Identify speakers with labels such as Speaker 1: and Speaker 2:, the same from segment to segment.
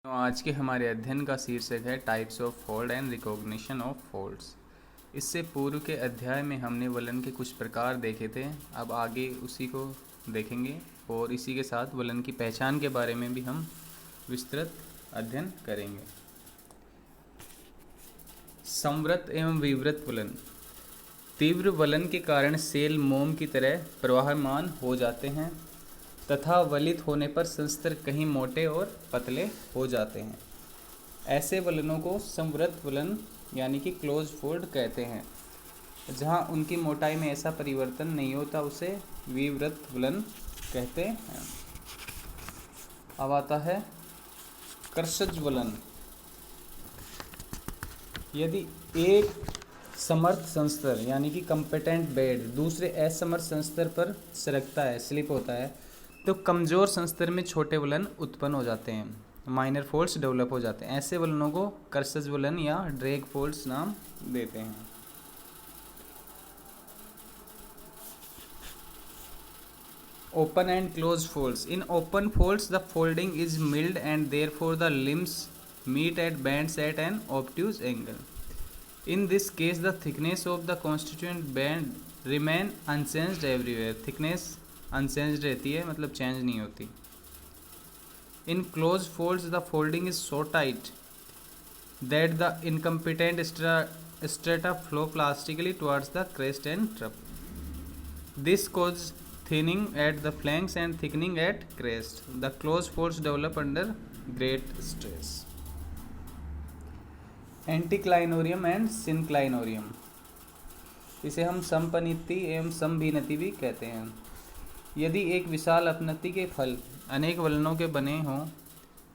Speaker 1: तो आज के हमारे अध्ययन का शीर्षक है types of fold and recognition of folds. इससे पूर्व के अध्याय में हमने वलन के कुछ प्रकार देखे थे। अब आगे उसी को देखेंगे और इसी के साथ वलन की पहचान के बारे में भी हम विस्तृत अध्ययन करेंगे। संवृत एवं विवृत वलन। तीव्र वलन के कारण सेल मोम की तरह प्रवाहमान हो जाते हैं तथा वलित होने पर संस्तर कहीं मोटे और पतले हो जाते हैं। ऐसे वलनों को संवृत वलन यानी कि क्लोज फोल्ड कहते हैं। जहां उनकी मोटाई में ऐसा परिवर्तन नहीं होता उसे विवृत वलन कहते हैं। अब आता है कर्षज वलन। यदि एक समर्थ संस्तर यानी कि कंपेटेंट बेड दूसरे असमर्थ संस्तर पर सरकता है, स्लिप होता है, तो कमज़ोर संस्तर में छोटे वलन उत्पन्न हो जाते हैं, माइनर फोल्ड्स डेवलप हो जाते हैं। ऐसे वलनों को कर्षज वलन या ड्रैग फोल्ड्स नाम देते हैं। Open and close folds. In open folds the folding is mild and therefore the limbs meet at bands at an obtuse angle. In this case, the thickness of the constituent band remain unchanged everywhere. Thickness unchanged रहती है, मतलब change नहीं होती। In closed folds, the folding is so tight that the incompetent strata flow plastically towards the crest and trough. This causes thinning at the flanks and thickening at crest. The closed folds develop under great stress. Anticlinorium and synclinorium. इसे हम समपनिति एवं समभिनति भी कहते हैं। यदि एक विशाल अपनति के फल अनेक वलनों के बने हों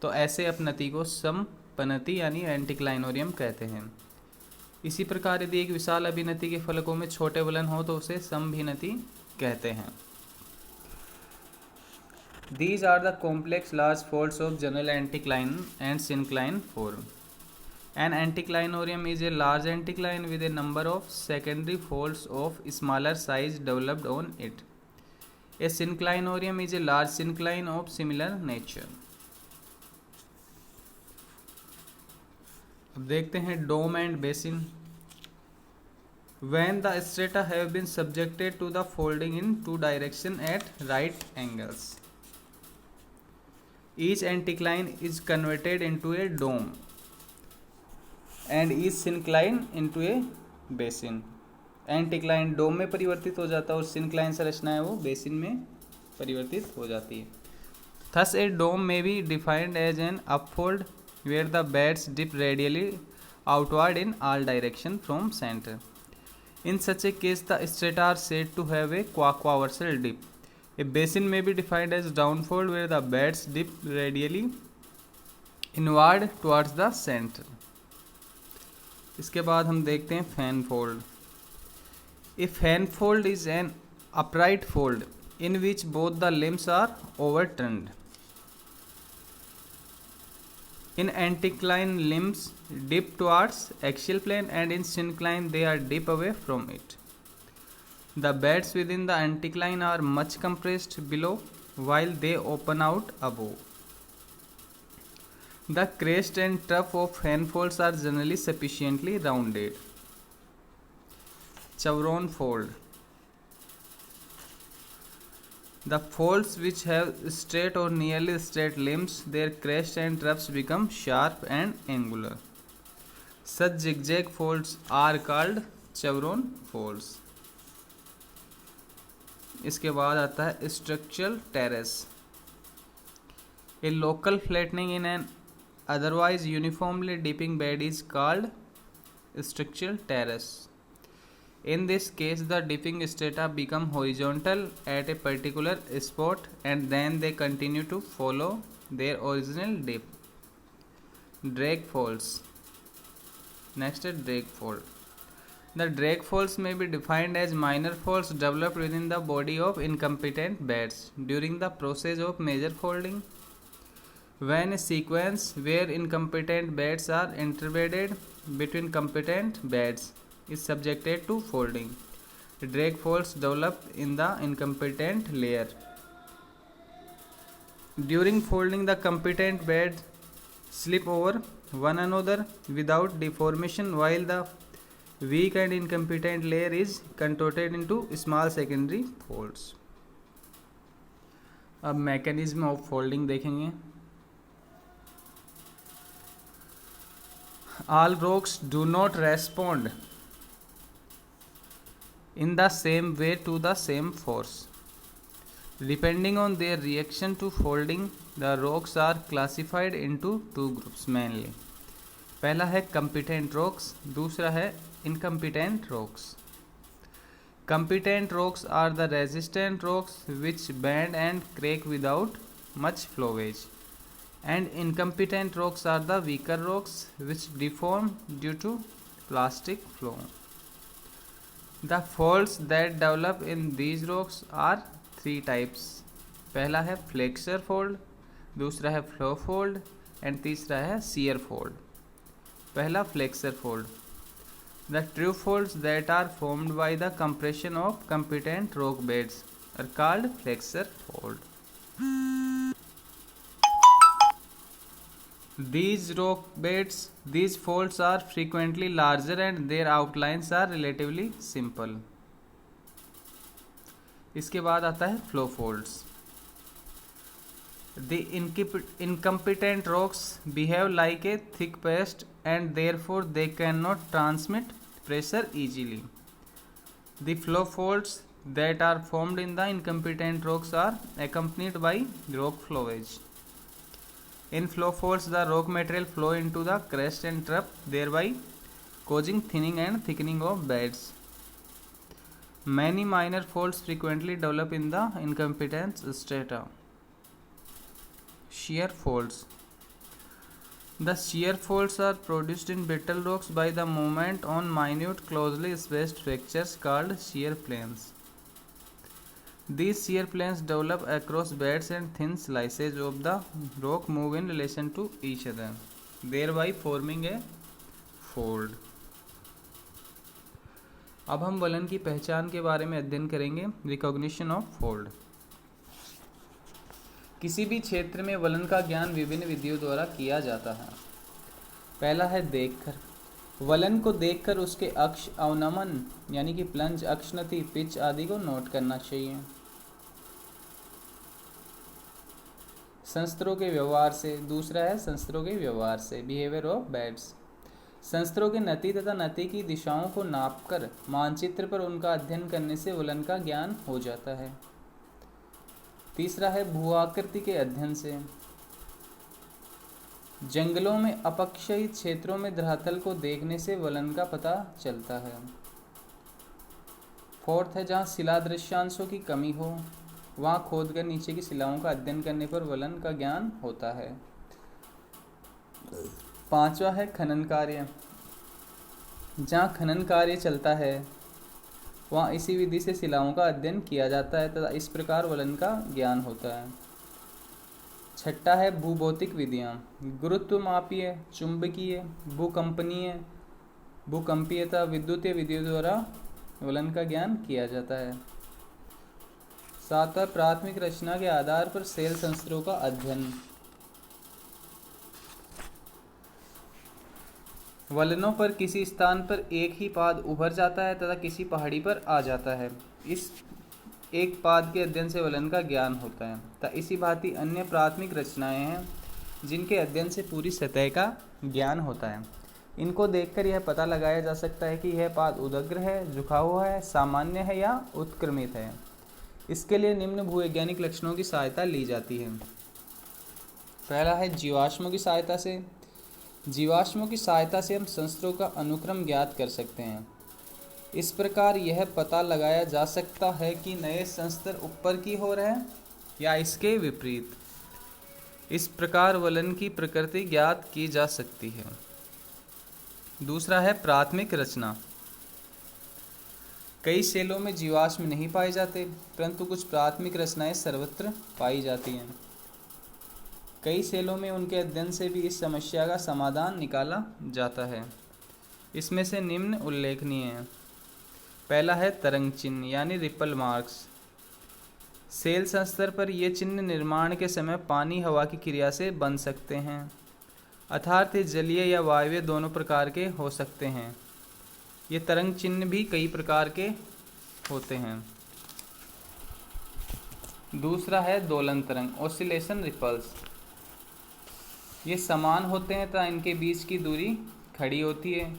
Speaker 1: तो ऐसे अपनति को समपनति यानी एंटीक्लाइनोरियम कहते हैं। इसी प्रकार यदि एक विशाल अभिनति के फलकों में छोटे वलन हो तो उसे समभिनति कहते हैं। These are the complex large folds of general anticline and syncline form. An anticlinorium is a large anticline with a number of secondary folds of smaller size developed on it. A synclinorium is a large syncline of similar nature. अब देखते हैं dome and basin. When the strata have been subjected to the folding in two directions at right angles, each anticline is converted into a dome and is syncline into a basin. Anticline dome में परिवर्तित हो जाता है और सिनक्लाइन संरचना है वो basin में परिवर्तित हो जाती है। Thus a dome may be defined as an upfold where the beds dip radially outward in all direction from centre. In such a case the strata are said to have a quaquaversal dip. A basin may be defined as downfold where the beds dip radially inward towards the centre. इसके बाद हम देखते हैं fan fold. A fan fold is an upright fold in which both the limbs are ओवरटर्न्ड। In anticline limbs dip towards axial plane and in syncline they are dip away from it. The beds within the anticline are much compressed below while they open out above. The crest and trough of fan folds are generally sufficiently rounded. Chevron fold. The folds which have straight or nearly straight limbs, their crest and troughs become sharp and angular. Such zigzag folds are called chevron folds. इसके बाद आता है structural terrace. A local flattening in an otherwise uniformly dipping bed is called structural terrace. In this case, the dipping strata become horizontal at a particular spot and then they continue to follow their original dip. Drag folds. Next is drag fold. The drag folds may be defined as minor folds developed within the body of incompetent beds during the process of major folding. When a sequence where incompetent beds are interbedded between competent beds is subjected to folding, drag folds develop in the incompetent layer. During folding, the competent bed slip over one another without deformation, while the weak and incompetent layer is contorted into small secondary folds. अब mechanism of folding देखेंगे. All rocks do not respond in the same way to the same force. Depending on their reaction to folding, the rocks are classified into two groups mainly. पहला है competent rocks, दूसरा है incompetent rocks. Competent rocks are the resistant rocks which bend and crack without much flowage, and incompetent rocks are the weaker rocks which deform due to plastic flow. The folds that develop in these rocks are three types. पहला है flexor fold, दूसरा है flow fold and तीसरा है shear fold. पहला flexure fold. The true folds that are formed by the compression of competent rock beds are called flexure fold. These folds are frequently larger and their outlines are relatively simple. इसके बाद आता है flow folds. The incompetent rocks behave like a thick paste and therefore they can not transmit pressure easily. The flow folds that are formed in the incompetent rocks are accompanied by rock flowage. In flow folds, the rock material flow into the crest and trough, thereby causing thinning and thickening of beds. Many minor folds frequently develop in the incompetent strata. Shear folds. The shear folds are produced in brittle rocks by the movement on minute, closely spaced fractures called shear planes. These shear planes develop across beds and thin slices of the rock move in relation to each other, thereby forming a fold. अब हम वलन की पहचान के बारे में अध्ययन करेंगे. Recognition of fold. किसी भी क्षेत्र में वलन का ज्ञान विभिन्न विधियों द्वारा किया जाता है. पहला है देखकर. वलन को देखकर उसके अक्ष, अवनमन यानी कि प्लंज, अक्षनति, पिच आदि को नोट करना चाहिए. संस्तरों के व्यवहार से. दूसरा है संस्तरों के व्यवहार से, बिहेवियर ऑफ बेड्स. संस्तरों के नति तथा नति की दिशाओं को नापकर मानचित्र पर उनका अध्ययन करने से वलन का ज्ञान हो जाता है. तीसरा है भूआकृति के अध्ययन से. जंगलों में अपक्षयी क्षेत्रों में धरातल को देखने से वलन का पता चलता है. फोर्थ है जहाँ शिला दृश्यांशों की कमी हो वहाँ खोदकर नीचे की शिलाओं का अध्ययन करने पर वलन का ज्ञान होता है. पांचवा है खनन कार्य. जहाँ खनन कार्य चलता है वहाँ इसी विधि से शिलाओं का अध्ययन किया जाता है तथा इस प्रकार वलन का ज्ञान होता है. छठा है भूभौतिक विधियाँ. गुरुत्वमापीय, चुंबकीय, भूकंपीय तथा विद्युतीय विधियों द्वारा वलन का ज्ञान किया जाता है. सातवां प्राथमिक रचना के आधार पर सेल संस्तरों का अध्ययन. वलनों पर किसी स्थान पर एक ही पाद उभर जाता है तथा किसी पहाड़ी पर आ जाता है. इस एक पाद के अध्ययन से वलन का ज्ञान होता है तथा इसी भांति अन्य प्राथमिक रचनाएं हैं जिनके अध्ययन से पूरी सतह का ज्ञान होता है. इनको देखकर यह पता लगाया जा सकता है कि यह पाद उदग्र है, झुका हुआ है, सामान्य है या उत्क्रमित है. इसके लिए निम्न भूवैज्ञानिक लक्षणों की सहायता ली जाती है. पहला है जीवाश्मों की सहायता से. जीवाश्मों की सहायता से हम संस्तरों का अनुक्रम ज्ञात कर सकते हैं. इस प्रकार यह पता लगाया जा सकता है कि नए संस्तर ऊपर की ओर है या इसके विपरीत. इस प्रकार वलन की प्रकृति ज्ञात की जा सकती है. दूसरा है प्राथमिक रचना. कई सेलों में जीवाश्म नहीं पाए जाते परंतु कुछ प्राथमिक रचनाएं सर्वत्र पाई जाती हैं. कई सेलों में उनके अध्ययन से भी इस समस्या का समाधान निकाला जाता है. इसमें से निम्न उल्लेखनीय हैं. पहला है तरंग चिन्ह यानी रिपल मार्क्स. सेल संस्तर पर ये चिन्ह निर्माण के समय पानी हवा की क्रिया से बन सकते हैं. अर्थात ये जलीय या वायवीय दोनों प्रकार के हो सकते हैं। ये तरंग चिन्ह भी कई प्रकार के होते हैं। दूसरा है दोलन तरंग, ऑसिलेशन रिपल्स। ये समान होते हैं तथा इनके बीच की दूरी खड़ी होती है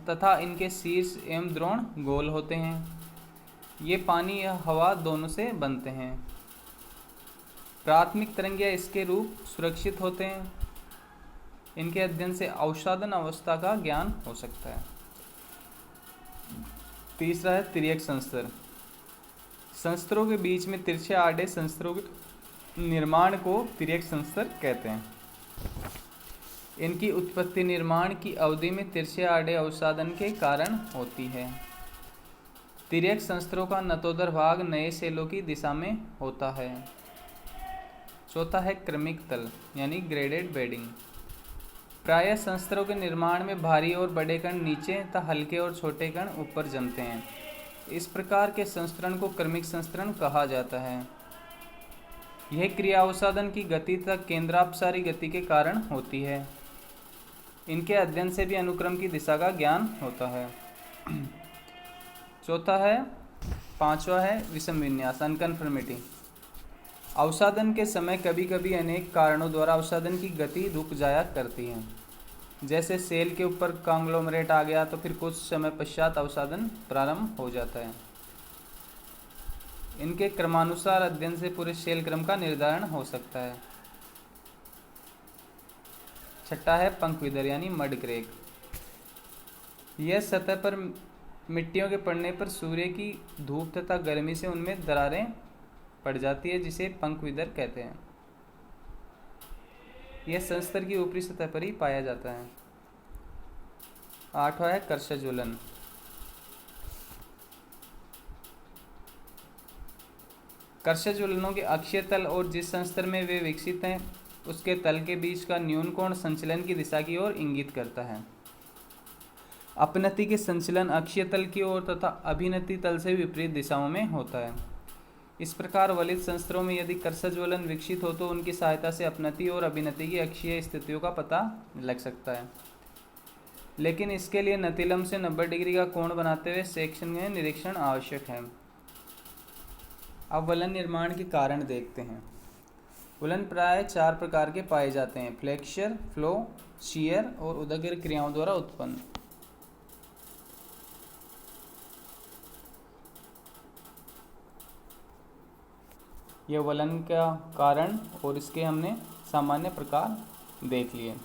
Speaker 1: तथा इनके शीर्ष एवं द्रोण गोल होते हैं। ये पानी या हवा दोनों से बनते हैं। प्राथमिक तरंग या इसके रूप सुरक्षित होते हैं। इनके अध्ययन से अवसादन अवस्था का ज्ञान हो सकता है। तीसरा है तिर्यक संस्तर। संस्तरों के बीच में तिरछे आड़े संस्तरों के निर्माण को तिर्यक संस्तर कहते हैं। इनकी उत्पत्ति निर्माण की अवधि में तिरछे आड़े अवसादन के कारण होती है। तिर्यक संस्तरों का नतोदर भाग नए सेलों की दिशा में होता है। चौथा है क्रमिक तल यानी ग्रेडेड बेडिंग। प्रायः संस्तरों के निर्माण में भारी और बड़े कण नीचे तथा हल्के और छोटे कण ऊपर जमते हैं। इस प्रकार के संस्तरण को क्रमिक संस्तरण कहा जाता है। यह क्रिया अवसादन की गति तथा केंद्रापसारी गति के कारण होती है। इनके अध्ययन से भी अनुक्रम की दिशा का ज्ञान होता है। पांचवा है विषम विन्यास, अनकन्फर्मिटी। अवसादन के समय कभी कभी अनेक कारणों द्वारा अवसादन की गति रुक जाया करती है। जैसे सेल के ऊपर कांग्लोमरेट आ गया तो फिर कुछ समय पश्चात अवसादन प्रारंभ हो जाता है। इनके क्रमानुसार अध्ययन से पूरे सेल क्रम का निर्धारण हो सकता है। छठा है पंखविदर यानी मड क्रेक। यह सतह पर मिट्टियों के पड़ने पर सूर्य की धूप तथा गर्मी से उनमें दरारें पड़ जाती है, जिसे पंखविदर कहते हैं। यह संस्तर की ऊपरी सतह पर ही पाया जाता है। आठवां है कर्षज्वलन। कर्षज्वलनों के अक्षीय तल और जिस संस्तर में वे विकसित हैं उसके तल के बीच का न्यून कोण संचलन की दिशा की ओर इंगित करता है। अपनति के संचलन अक्षीय तल की ओर तथा अभिनति तल से विपरीत दिशाओं में होता है। इस प्रकार वलित संस्तरों में यदि कर्षज्वलन विकसित हो तो उनकी सहायता से अपनति और अभिनति की अक्षीय स्थितियों का पता लग सकता है, लेकिन इसके लिए नतिलम से 90 डिग्री का कोण बनाते हुए सेक्शन में निरीक्षण आवश्यक है। अब वलन निर्माण के कारण देखते हैं। वलन प्राय 4 प्रकार के पाए जाते हैं: फ्लेक्सचर, फ्लो, शियर और उदग्र क्रियाओं द्वारा उत्पन्न। यह वलन का कारण और इसके हमने सामान्य प्रकार देख लिए।